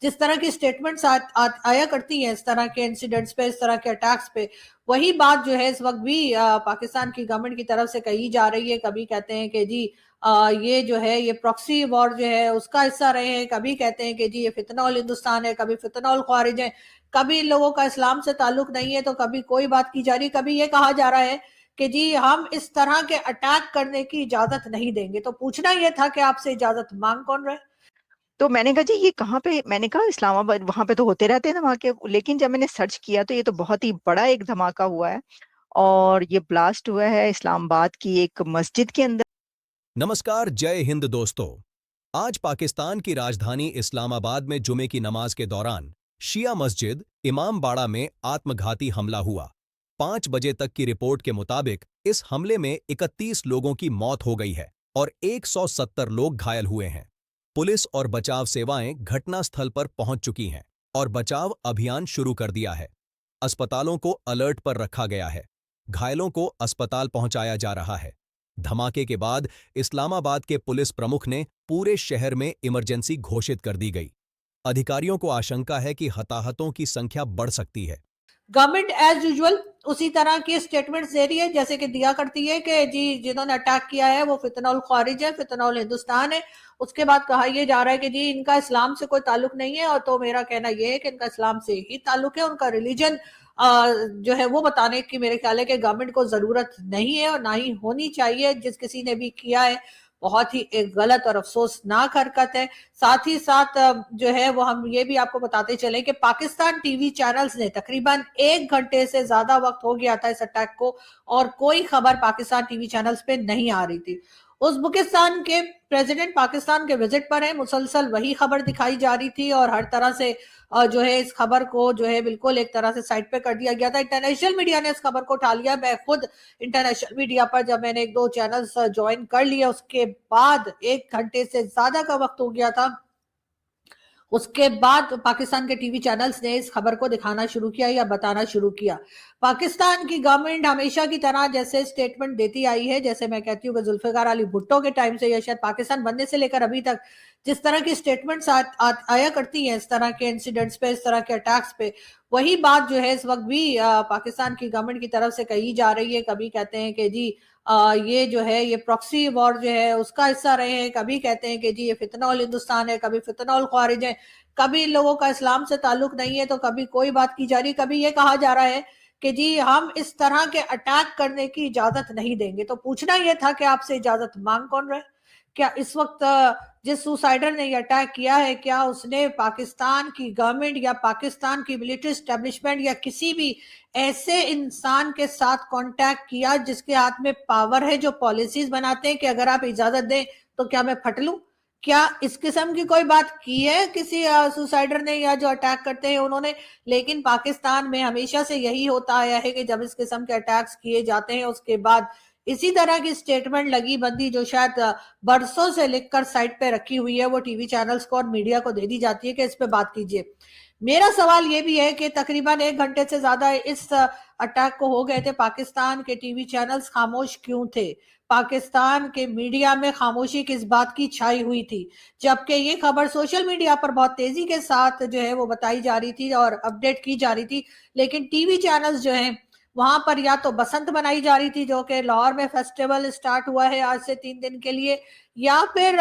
जिस तरह की स्टेटमेंट्स आया करती हैं इस तरह के इंसिडेंट्स पे, इस तरह के अटैक्स पे, वही बात जो है इस वक्त भी पाकिस्तान की गवर्नमेंट की तरफ से कही जा रही है। कभी कहते हैं कि जी ये जो है ये प्रॉक्सी वॉर जो है उसका हिस्सा रहे हैं, कभी कहते हैं कि जी ये फितनॉल हिंदुस्तान है, कभी फितनॉल ख्वारिज है, कभी इन लोगों का इस्लाम से ताल्लुक नहीं है, तो कभी कोई बात की जा रही, कभी ये कहा जा रहा है कि जी हम इस तरह के अटैक करने की इजाजत नहीं देंगे। तो पूछना यह था कि आपसे इजाजत मांग कौन रहे? तो मैंने कहा जी ये कहाँ पे, मैंने कहा इस्लामाबाद, वहां पे तो होते रहते हैं धमाके, लेकिन जब मैंने सर्च किया तो ये तो बहुत ही बड़ा एक धमाका हुआ है। और ये ब्लास्ट हुआ है इस्लामाबाद की एक मस्जिद के अंदर। नमस्कार, जय हिंद दोस्तों। आज पाकिस्तान की राजधानी इस्लामाबाद में जुमे की नमाज के दौरान शिया मस्जिद इमाम बाड़ा में आत्मघाती हमला हुआ। 5 बजे तक की रिपोर्ट के मुताबिक इस हमले में 31 लोगों की मौत हो गई है और 170 लोग घायल हुए हैं। पुलिस और बचाव सेवाएं घटनास्थल पर पहुंच चुकी हैं और बचाव अभियान शुरू कर दिया है। अस्पतालों को अलर्ट पर रखा गया है। घायलों को अस्पताल पहुंचाया जा रहा है। धमाके के बाद इस्लामाबाद के पुलिस प्रमुख ने पूरे शहर में इमरजेंसी घोषित कर दी गई। अधिकारियों को आशंका है कि हताहतों की संख्या बढ़ सकती है। गवर्नमेंट एज यूजुअल उसी तरह की स्टेटमेंट्स दे रही है जैसे कि दिया करती है कि जी जिन्होंने अटैक किया है वो फितनॉल ख्वारिज है, फितनॉल हिंदुस्तान है। उसके बाद कहा यह जा रहा है कि जी इनका इस्लाम से कोई ताल्लुक नहीं है, और तो मेरा कहना यह है कि इनका इस्लाम से ही ताल्लुक है। उनका रिलीजन जो है वो बताने की मेरे ख्याल है कि गवर्नमेंट को जरूरत नहीं है और ना ही होनी चाहिए। जिस किसी ने भी किया है बहुत ही एक गलत और अफसोसनाक हरकत है। साथ ही साथ जो है वो हम ये भी आपको बताते चले कि पाकिस्तान टीवी चैनल्स ने तकरीबन 1 घंटे से ज्यादा वक्त हो गया था इस अटैक को, और कोई खबर पाकिस्तान टीवी चैनल्स पे नहीं आ रही थी। उज़्बेकिस्तान के प्रेसिडेंट पाकिस्तान के विजिट पर है, मुसलसल वही खबर दिखाई जा रही थी और हर तरह से जो है इस खबर को जो है बिल्कुल एक तरह से साइड पे कर दिया गया था। इंटरनेशनल मीडिया ने इस खबर को उठा लिया। मैं खुद इंटरनेशनल मीडिया पर जब मैंने 1-2 चैनल्स ज्वाइन कर लिए उसके बाद 1 घंटे से ज्यादा का वक्त हो गया था, उसके बाद पाकिस्तान के टीवी चैनल्स ने इस खबर को दिखाना शुरू किया या बताना शुरू किया। पाकिस्तान की गवर्नमेंट हमेशा की तरह जैसे स्टेटमेंट देती आई है, जैसे मैं कहती हूँ कि जुल्फिकार अली भुट्टो के टाइम से या शायद पाकिस्तान बनने से लेकर अभी तक जिस तरह की स्टेटमेंट्स आया करती हैं इस तरह के इंसिडेंट्स पे, इस तरह के अटैक्स पे, वही बात जो है इस वक्त भी पाकिस्तान की गवर्नमेंट की तरफ से कही जा रही है। कभी कहते हैं कि जी ये जो है ये प्रॉक्सी वॉर जो है उसका हिस्सा रहे हैं, कभी कहते हैं कि जी ये फितनॉल हिंदुस्तान है, कभी फितनॉल ख्वारिज है, कभी इन लोगों का इस्लाम से ताल्लुक नहीं है, तो कभी कोई बात की जा रही, कभी ये कहा जा रहा है कि जी हम इस तरह के अटैक करने की इजाजत नहीं देंगे। तो पूछना यह था कि आपसे इजाजत मांग कौन रहे? क्या इस वक्त जिस सुसाइडर ने ये अटैक किया है क्या उसने पाकिस्तान की गवर्नमेंट या पाकिस्तान की मिलिट्री एस्टेब्लिशमेंट या किसी भी ऐसे इंसान के साथ कांटेक्ट किया जिसके हाथ में पावर है, जो पॉलिसीज बनाते हैं कि अगर आप इजाजत दें तो क्या मैं फट लूं? क्या इस किस्म की कोई बात की है किसी सुसाइडर ने या जो अटैक करते हैं उन्होंने? लेकिन पाकिस्तान में हमेशा से यही होता आया है कि जब इस किस्म के अटैक्स किए जाते हैं उसके बाद इसी तरह की स्टेटमेंट लगी बंदी जो शायद बरसों से लिखकर साइट पे रखी हुई है वो टीवी चैनल्स को और मीडिया को दे दी जाती है कि इस पे बात कीजिए। मेरा सवाल ये भी है कि तकरीबन 1 घंटे से ज्यादा इस अटैक को हो गए थे, पाकिस्तान के टीवी चैनल्स खामोश क्यों थे? पाकिस्तान के मीडिया में खामोशी किस बात की छाई हुई थी, जबकि ये खबर सोशल मीडिया पर बहुत तेजी के साथ जो है वो बताई जा रही थी और अपडेट की जा रही थी, लेकिन टीवी चैनल्स जो हैं वहां पर या तो बसंत बनाई जा रही थी जो कि लाहौर में फेस्टिवल स्टार्ट हुआ है आज से 3 दिन के लिए, या फिर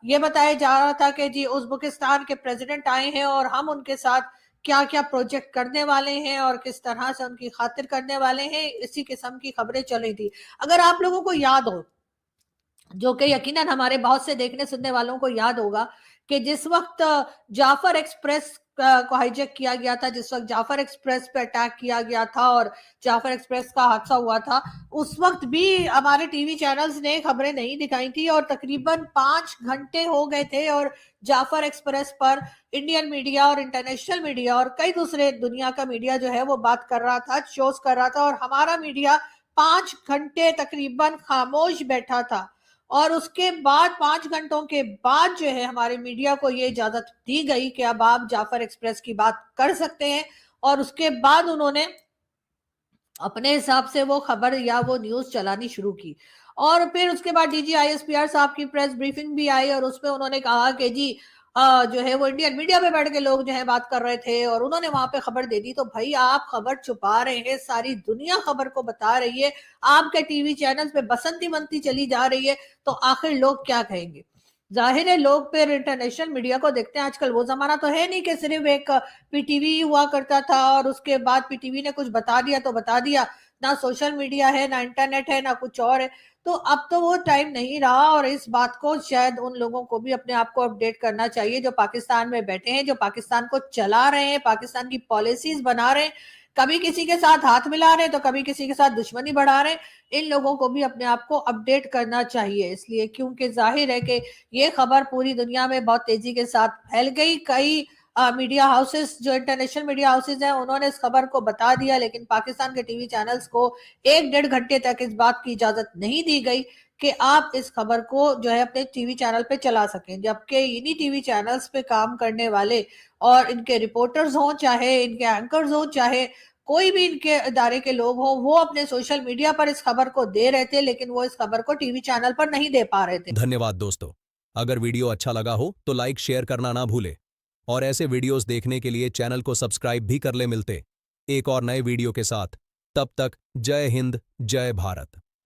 ये बताया जा रहा था कि जी उज़्बेकिस्तान के प्रेसिडेंट आए हैं और हम उनके साथ क्या क्या प्रोजेक्ट करने वाले हैं और किस तरह से उनकी खातिर करने वाले हैं, इसी किस्म की खबरें चल रही थी। अगर आप लोगों को याद हो, जो कि यकीनन हमारे बहुत से देखने सुनने वालों को याद होगा, कि जिस वक्त जाफर एक्सप्रेस को हाईजैक किया गया था, जिस वक्त जाफर एक्सप्रेस पे अटैक किया गया था और जाफर एक्सप्रेस का हादसा हुआ था, उस वक्त भी हमारे टीवी चैनल्स ने खबरें नहीं दिखाई थी और तकरीबन 5 घंटे हो गए थे और जाफर एक्सप्रेस पर इंडियन मीडिया और इंटरनेशनल मीडिया और कई दूसरे दुनिया का मीडिया जो है वो बात कर रहा था, शोज कर रहा था, और हमारा मीडिया 5 घंटे तकरीबन खामोश बैठा था। और उसके बाद 5 घंटों के बाद जो है हमारे मीडिया को ये इजाजत दी गई कि अब आप जाफर एक्सप्रेस की बात कर सकते हैं, और उसके बाद उन्होंने अपने हिसाब से वो खबर या वो न्यूज चलानी शुरू की। और फिर उसके बाद डीजी आईएसपीआर साहब की प्रेस ब्रीफिंग भी आई और उसमें उन्होंने कहा कि जी जो है वो इंडियन मीडिया पे बैठ के लोग जो है बात कर रहे थे और उन्होंने वहां पे खबर दे दी। तो भाई आप खबर छुपा रहे हैं, सारी दुनिया खबर को बता रही है, आपके टीवी चैनल्स पे बसंती बनती चली जा रही है, तो आखिर लोग क्या कहेंगे? जाहिर है लोग फिर इंटरनेशनल मीडिया को देखते हैं। आजकल वो जमाना तो है नहीं कि सिर्फ एक पीटीवी हुआ करता था और उसके बाद पीटीवी ने कुछ बता दिया तो बता दिया। ना सोशल मीडिया है, ना इंटरनेट है, ना कुछ और है। तो अब तो वो टाइम नहीं रहा और इस बात को शायद उन लोगों को भी अपने आप को अपडेट करना चाहिए जो पाकिस्तान में बैठे हैं, जो पाकिस्तान को चला रहे हैं, पाकिस्तान की पॉलिसीज बना रहे हैं, कभी किसी के साथ हाथ मिला रहे हैं तो कभी किसी के साथ दुश्मनी बढ़ा रहे हैं। इन लोगों को भी अपने आप को अपडेट करना चाहिए, इसलिए क्योंकि जाहिर है कि ये खबर पूरी दुनिया में बहुत तेजी के साथ फैल गई। कई मीडिया हाउसेस, जो इंटरनेशनल मीडिया हाउसेस हैं, उन्होंने इस खबर को बता दिया, लेकिन पाकिस्तान के टीवी चैनल्स को 1-1.5 घंटे तक इस बात की इजाजत नहीं दी गई कि आप इस खबर को जो है अपने टीवी चैनल पे चला सकें। जबकि इन्हीं टीवी चैनल्स पे काम करने वाले और इनके रिपोर्टर्स हों, चाहे इनके एंकर्स हों, चाहे कोई भी इनके इदारे के लोग हों, वो अपने सोशल मीडिया पर इस खबर को दे रहे थे, लेकिन वो इस खबर को टीवी चैनल पर नहीं दे पा रहे थे। धन्यवाद दोस्तों। अगर वीडियो अच्छा लगा हो तो लाइक शेयर करना ना भूले और ऐसे वीडियोस देखने के लिए चैनल को सब्सक्राइब भी कर ले। मिलते एक और नए वीडियो के साथ, तब तक जय हिंद, जय भारत।